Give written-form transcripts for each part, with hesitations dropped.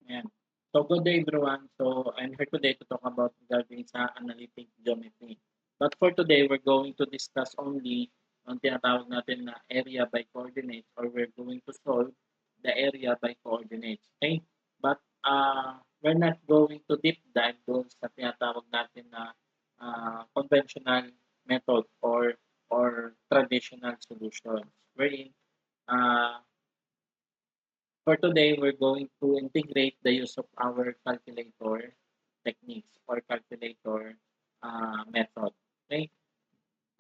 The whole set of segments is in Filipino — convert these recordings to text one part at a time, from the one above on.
Ayan. So, good day everyone. So, I'm here today to talk about regarding sa analytic geometry. But for today, we're going to discuss only ang tinatawag natin na area by coordinates, or we're going to solve the area by coordinates. Okay? But we're not going to deep dive doon sa tinatawag natin na conventional method or traditional solutions. Wherein uh, for today, we're going to integrate the use of our calculator techniques or calculator method. Okay?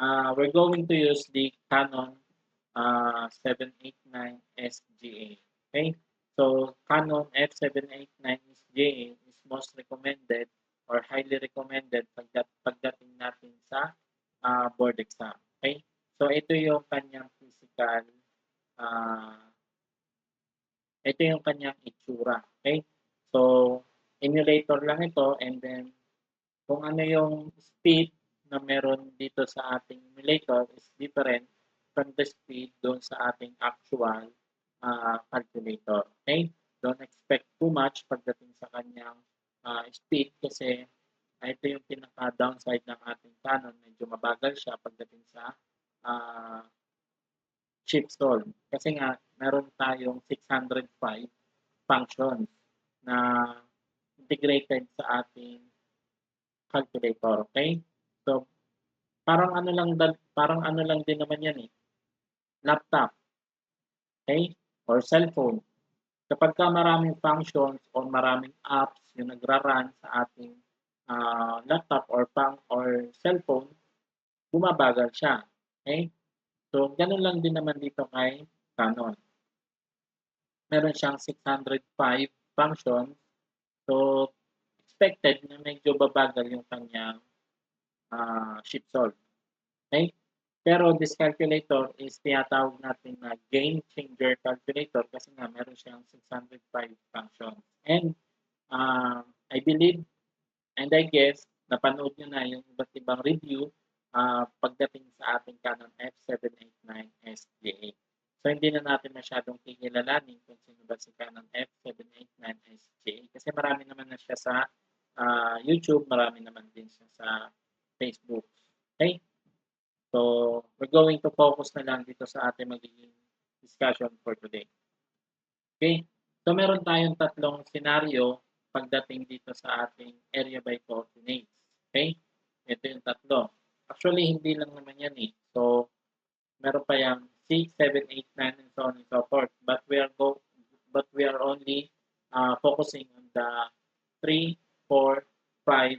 We're going to use the Canon 789 SGA. Okay? So, Canon F789 SGA is most recommended or highly recommended pagdating natin sa board exam. Okay? So, ito yung kanyang physical uh, ito yung kanyang itsura. Okay? So, emulator lang ito, and then kung ano yung speed na meron dito sa ating emulator is different from the speed doon sa ating actual calculator. Okay? Don't expect too much pagdating sa kanyang speed, kasi ito yung pinaka-downside ng ating Canon. Medyo mabagal siya pagdating sa uh, chip solve. Kasi nga, meron tayong 605 functions na integrated sa ating calculator. Okay? So, parang ano lang din naman yan eh. Laptop, okay? Or cellphone. Kapag ka maraming functions or maraming apps yung nagra-run sa ating laptop or cellphone, bumabagal siya. Okay? So, ganun lang din naman dito kay Canon. Meron siyang 605 functions. So, expected na medyo babagal yung kanyang shift solve. Okay? Pero this calculator is tinatawag natin na game changer calculator kasi nga meron siyang 605 functions. And I believe and I guess napanood nyo na yung iba't ibang review pagdating sa ating Canon F789 SGA. So hindi na natin masyadong kikilalanin kung sino ba si Canon F789 SGA kasi marami naman na siya sa YouTube, marami naman din siya sa Facebook. Okay? So, we're going to focus na lang dito sa ating magiging discussion for today. Okay? So, meron tayong tatlong scenario pagdating dito sa ating area by coordinates. Okay? Ito yung tatlo. Actually, hindi lang naman yan eh. So, meron pa yung 6, 7, 8, 9, and so on and so forth. But we are only focusing on the 3, 4, 5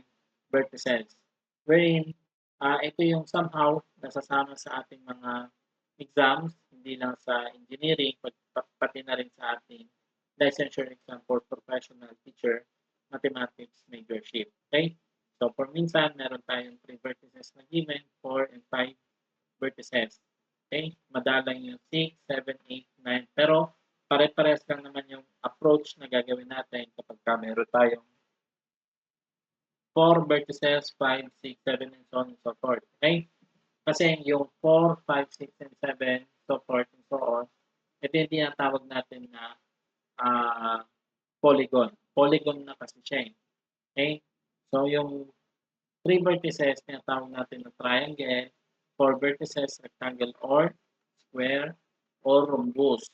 vertices. Wherein, ito yung somehow nasasama sa ating mga exams, hindi lang sa engineering, pati na rin sa ating licensure exam for professional teacher, mathematics majorship. Okay? So, for minsan, meron tayong 3 vertices na given, 4 and 5 vertices. Okay? Madalang yung 6, 7, 8, 9. Pero pare-pares lang naman yung approach na gagawin natin kapag meron tayong 4 vertices, 5, 6, 7, and so on and so forth. Okay? Kasi yung 4, 5, 6, and 7, so forth and so on, ito yung tinatawag natin na polygon. Polygon na kasi siya. Okay? So yung 3 vertices, tinatawag natin na triangle, 4 vertices, rectangle or square or rhombus.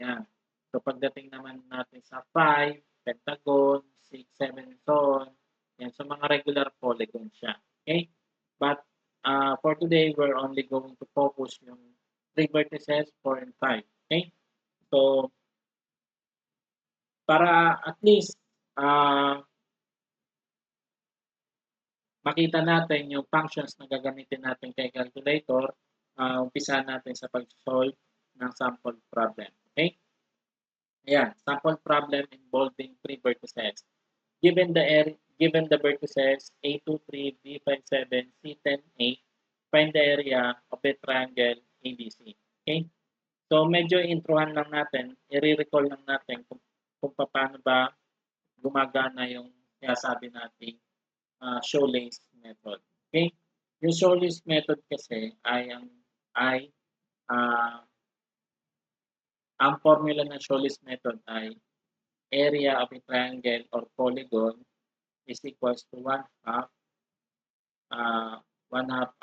Yan. So pagdating naman natin sa 5, pentagon, 6, 7, and so on, yan. So mga regular polygon siya. Okay? But for today, we're only going to focus yung 3 vertices, 4 and 5. Okay? So, para at least makita natin yung functions na gagamitin natin kay calculator, umpisa natin sa pag-solve ng sample problem. Okay? Ayan, sample problem involving 3 vertices. Given the vertices A23, B57, C10, A, find the area of a triangle ABC. Okay? So, medyo introhan lang natin, i-recall lang natin kung paano ba gumagana yung sinasabi nating shoelace method. Okay? Yung shoelace method kasi ay uh, ang formula ng shoelace method ay area of a triangle or polygon is equals to 1/2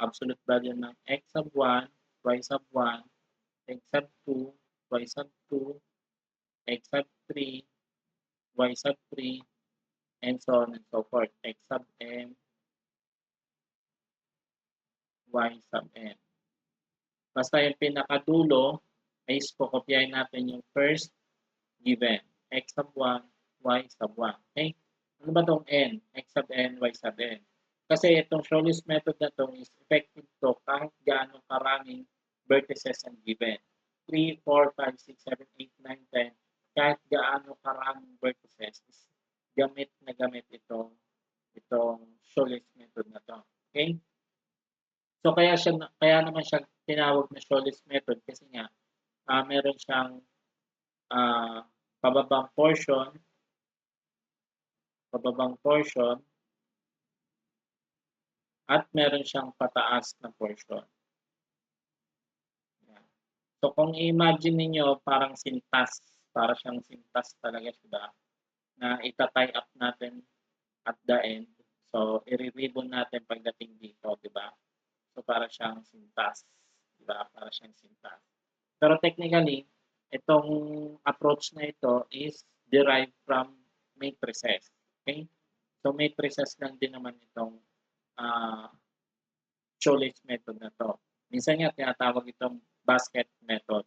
absolute value ng x sub 1, y sub 1, x sub 2, y sub 2, x sub 3, y sub 3, and so on and so forth. X sub m, y sub n. Basta yung pinakadulo ay kopyahin natin yung first given. X sub 1, y sub 1. Okay? Ano ba itong n? X sub n, y sub n. Kasi itong Shawley's method na ito is effective to kahit gaano karaming vertices ang given. 3, 4, 5, 6, 7, 8, 9, 10. Kahit gaano karaming vertices is gamit itong Shawley's method na ito. Okay? So kaya naman siya tinawag na Shawley's method kasi nga meron siyang pababang portion at meron siyang pataas na portion. Yan. So kung i-imagine niyo parang sintas, para siyang sintas talaga siya na ita-tie up natin at the end. So i-ribbon natin pagdating dito, di ba? So para siyang sintas, di ba? Para siyang sintas. Pero technically, itong approach na ito is derived from matrices. Okay? So matrices lang din naman itong Shawley's method na to. Minsan nga tinatawag itong basket method.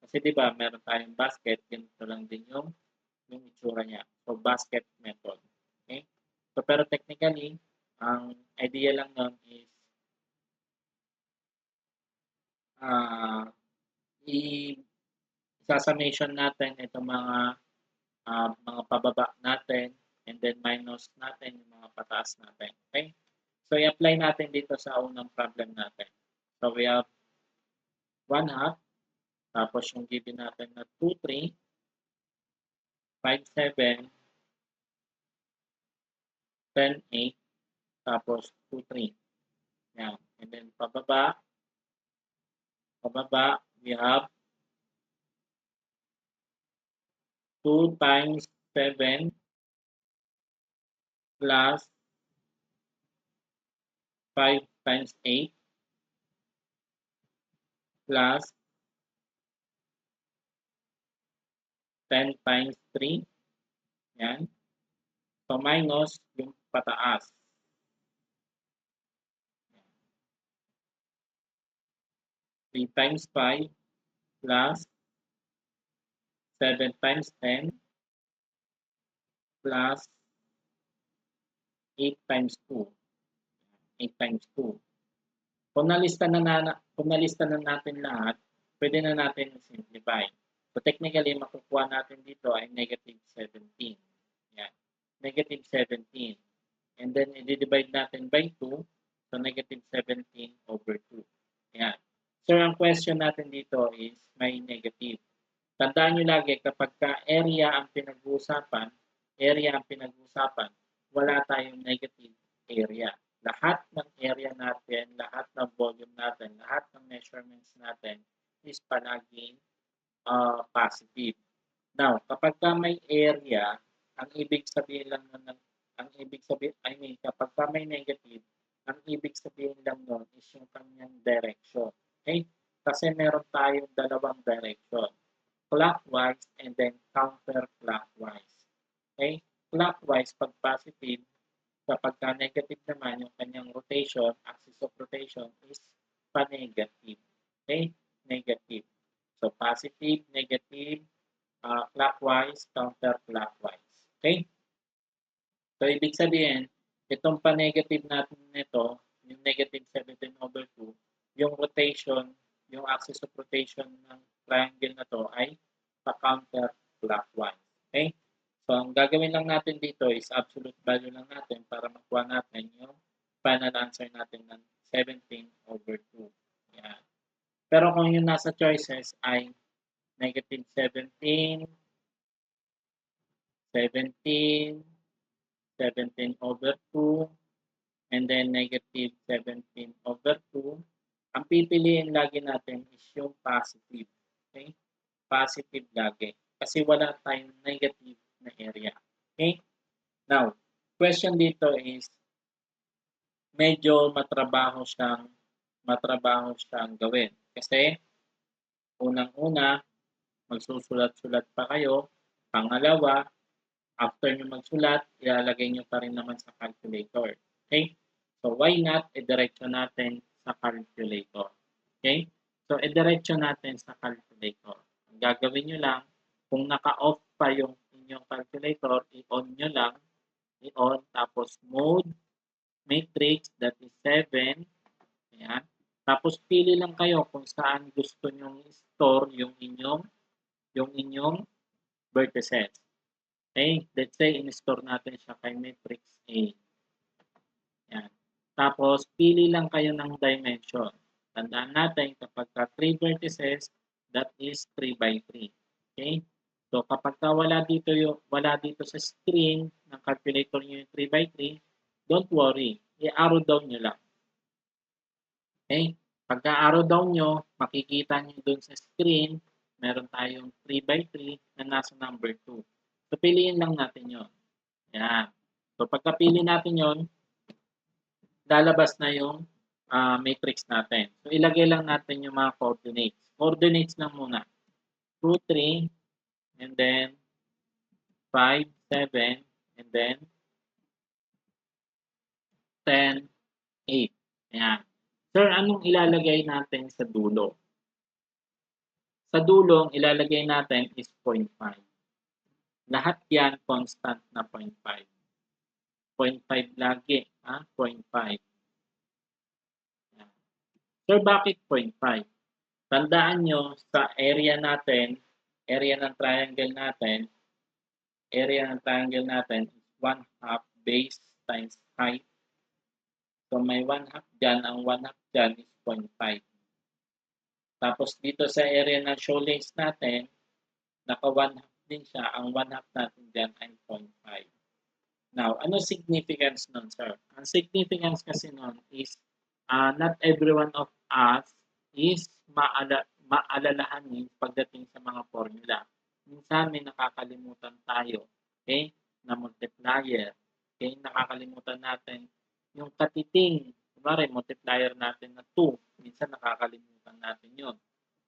Kasi di ba meron tayong basket, ganito lang din yung itsura niya. So basket method. Okay? So pero technically, ang idea lang nun is i-summation natin itong mga pababa natin and then minus natin yung mga pataas natin. Okay? So, i-apply natin dito sa unang problem natin. So, we have 1/2, tapos yung given natin na 2, 3, 5, 7, 10, 8, tapos 2, 3. Yan. And then, pababa, we have 2 times 7 plus 5 times 8 plus 10 times 3. Yan. So, minus yung pataas. 3 times 5 plus 7 times 10 plus 8 times 2. 8 times 2. Kung nalista na natin lahat, pwede na natin simplify. So technically, makukuha natin dito ay negative 17. Yan. Negative 17. And then, i-divide natin by 2. So, negative 17 over 2. Yan. So, ang question natin dito is may negative. Tandaan nyo lagi, kapag area ang pinag-uusapan, wala tayong negative area. Lahat ng area natin, lahat ng volume natin, lahat ng measurements natin is palaging positive. Now, kapag may area, ang ibig sabihin lang kapag may negative, ang ibig sabihin lang nun is yung kanyang direction. Okay? Kasi meron tayong dalawang direction. Clockwise and then counterclockwise. Okay? Clockwise, pag positive, kapag negative naman, yung kanyang rotation, axis of rotation is pa-negative. Okay? Negative. So, positive, negative, clockwise, counterclockwise. Okay? So, ibig sabihin, itong pa-negative natin nito, yung negative 17 over 2, yung rotation, yung axis of rotation ng triangle na to ay pa-counterclockwise. Okay? So, ang gagawin lang natin dito is absolute value lang natin para makuha natin yung final answer natin ng 17 over 2. Yan. Pero kung yung nasa choices ay negative 17, 17 over 2, and then negative 17 over 2, ang pipiliin lagi natin is yung positive. Okay? Positive lagi. Kasi wala tayong negative na Now, question dito is, medyo matrabaho siyang gawin. Kasi, unang-una, magsusulat-sulat pa kayo. Pangalawa, after nyo magsulat, ilalagay nyo pa rin naman sa calculator. Okay? So, why not idiretso natin sa calculator? Okay? So, idiretso natin sa calculator. Ang gagawin nyo lang, kung naka-off pa yung inyong calculator, i-on nyo lang, i-on, tapos mode, matrix, that is 7. Ayan. Tapos, pili lang kayo kung saan gusto nyo i-store yung inyong vertices. Okay? Let's say, in-store natin siya kay matrix A. Yan. Tapos, pili lang kayo ng dimension. Tandaan natin, kapag 3 vertices, that is 3 by 3. Okay? So, kapag wala dito sa screen ng calculator nyo yung 3 by 3, don't worry. I-arrow down nyo lang. Okay? Pagka-arrow down nyo, makikita nyo dun sa screen, meron tayong 3 by 3 na nasa number 2. So, piliin lang natin yon. Yan. So, pagka-pili natin yon, lalabas na yung matrix natin. So, ilagay lang natin yung mga coordinates. Coordinates lang muna. 2, 3, and then 5, 7, and then 10, 8. Ayan. Sir, anong ilalagay natin sa dulo? Sa dulo, ang ilalagay natin is 0.5. Lahat yan constant na 0.5. 0.5 lagi. 0.5. Sir, bakit 0.5? Tandaan nyo, sa area ng triangle natin is 1/2 base times height. So, may 1/2 dyan. Ang 1/2 dyan is 0.5. Tapos, dito sa area ng shoelace natin, naka 1/2 din siya. Ang 1/2 natin dyan ay 0.5. Now, ano significance nun, sir? Ang significance kasi nun is not every one of us is maalalahanin pagdating sa mga formula. Minsan may nakakalimutan tayo, okay, na multiplier. Okay, nakakalimutan natin yung katiting. Kunwari, multiplier natin na 2. Minsan nakakalimutan natin yon.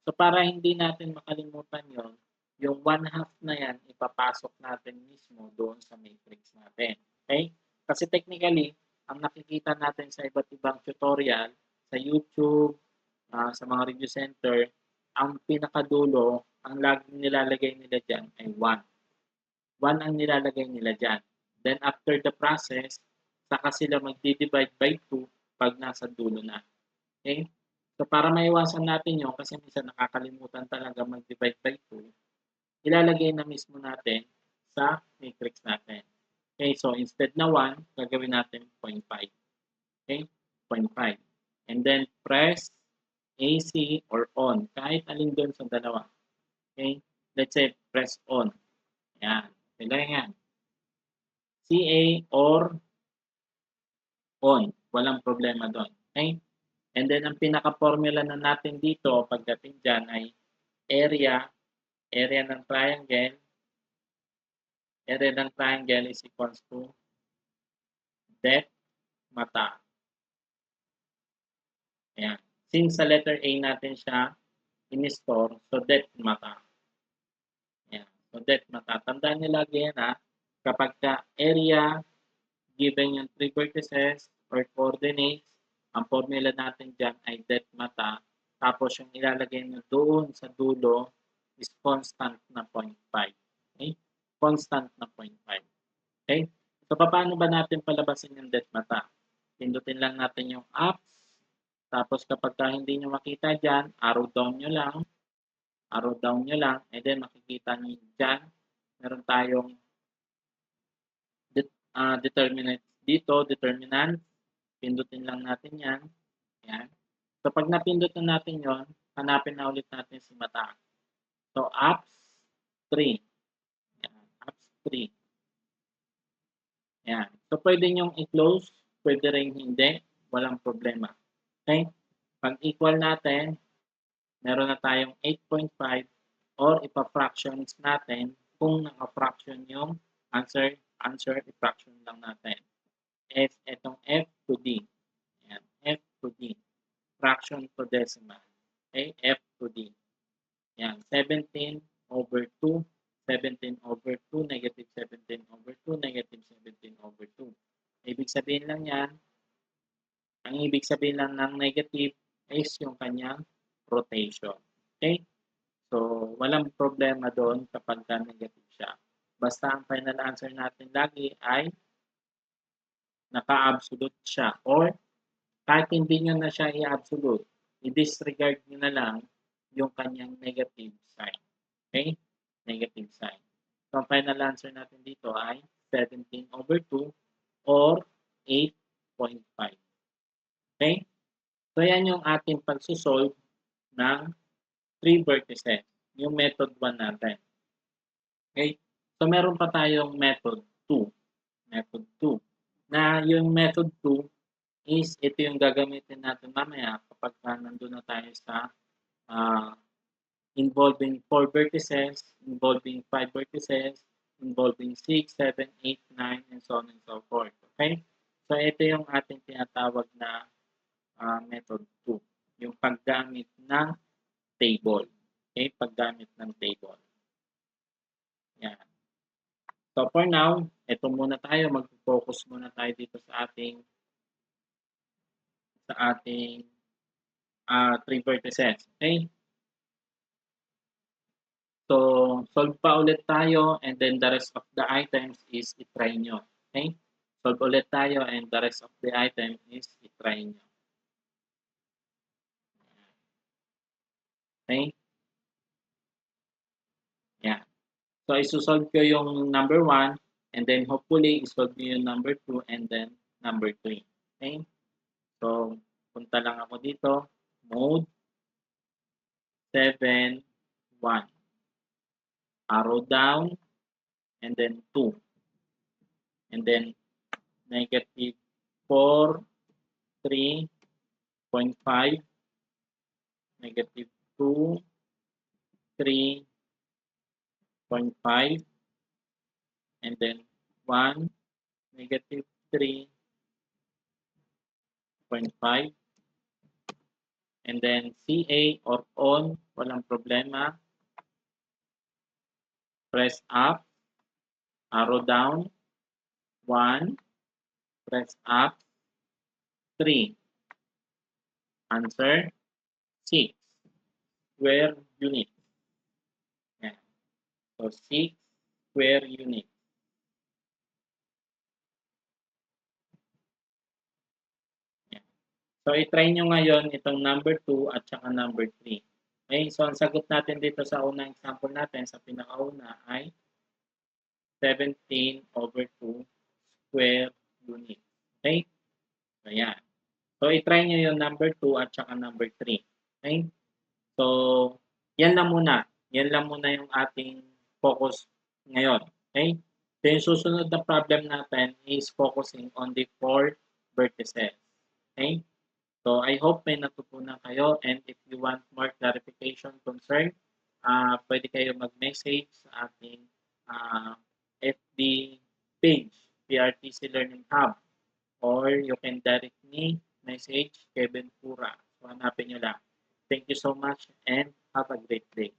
So, para hindi natin makalimutan yon, yung 1/2 na yan, ipapasok natin mismo doon sa matrix natin. Okay? Kasi technically, ang nakikita natin sa iba't ibang tutorial, sa YouTube, sa mga review center, ang pinakadulo, ang laging nilalagay nila dyan ay 1. 1 ang nilalagay nila dyan. Then after the process, saka sila magdi-divide by 2 pag nasa dulo na. Okay? So para maiwasan natin yun, kasi minsan nakakalimutan talaga mag-divide by 2, ilalagay na mismo natin sa matrix natin. Okay, so instead na 1, gagawin natin 0.5. Okay, 0.5. And then press AC or on, kahit alin doon sa dalawa. Okay, let's say press on. Yan, kailangan yan. CA or on, walang problema doon. Okay, and then ang pinaka-formula na natin dito pagdating dyan ay area ng triangle. Area ng triangle is equals to depth mata. Ayan. Since sa letter A natin siya in-store, so depth mata. Ayan. So depth mata. Tandaan niyo lagi yan kapag ka area given yung 3 vertices or coordinates, ang formula natin dyan ay depth mata. Tapos yung ilalagay nyo doon sa dulo is constant na 0.5. Okay? Constant na 0.5. Okay? So, paano ba natin palabasin yung depth mata? Pindutin lang natin yung apps. Tapos, kapag hindi nyo makita dyan, arrow down nyo lang. Arrow down nyo lang. And then, makikita nyo dyan. Meron tayong determinant dito, determinant. Pindutin lang natin yan. Yan. So, pag napindot na natin yon, hanapin na ulit natin si mata. So, apps 3. Yan. Apps 3. Yan. So, pwede nyong i-close, pwede rin hindi, walang problema. Okay? Pag equal natin, meron na tayong 8.5 or ipa-fractions natin kung naka-fraction yung answer answer, i-fraction lang natin. Itong F to D. Ayan, F to D. Fraction to decimal. Okay, F to D. Ayan, 17 over 2, 17 over 2, negative 17 over 2, negative 17 over 2. Ibig sabihin lang yan, ang ibig sabihin lang ng negative is yung kanyang rotation. Okay? So, walang problema doon kapag negative siya. Basta ang final answer natin lagi ay naka-absolute siya or kahit hindi nyo na siya i-absolute, i-disregard nyo na lang yung kanyang negative sign. Okay? Negative sign. So, ang final answer natin dito ay 17 over 2 or 8.5. Okay? So, yan yung ating pagsusolve ng 3 vertices. Yung method 1 natin. Okay? So, meron pa tayong method 2. Method 2. Na yung method 2 is ito yung gagamitin natin mamaya kapag nandun na tayo sa involving 4 vertices, involving 5 vertices, involving 6, 7, 8, 9, and so on and so forth. Okay? So, ito yung ating tinatawag na method 2. Yung paggamit ng table. Okay? Paggamit ng table. Yan. So, for now, ito muna tayo. Mag-focus muna tayo dito sa ating 3 vertices. Okay? So, solve pa ulit tayo and then the rest of the items is itry nyo. Okay? Solve ulit tayo and the rest of the item is itry nyo. Okay? Yeah. So, isusolve ko yung number 1 and then hopefully isolve nyo yung number 2 and then number 3. Okay? So, punta lang ako dito. Mode 7, 1. Arrow down and then 2. And then negative 4, 3.5, negative 2, 3.5, and then 1, negative 3.5, and then CA or on, walang problema. Press up, arrow down, 1, press up, 3. Answer, 6 square unit. Yeah. So, 6 square unit. Yeah. So, i-try nyo ngayon itong number 2 at saka number 3. Okay, so ang sagot natin dito sa unang example natin, sa pinakauna ay 17 over 2 square unit. Okay? Ayan. So, i-try nyo yung number 2 at saka number 3. Okay? So, yan lang muna. Yan lang muna yung ating focus ngayon. Okay? So, yung susunod na problem natin is focusing on the 4 vertices. Okay? So, I hope may natutunan kayo and if you want more clarification concern, pwede kayo mag-message sa ating FB page, PRTC Learning Hub, or you can direct me message Kevin Pura. So, hanapin nyo lang. Thank you so much and have a great day.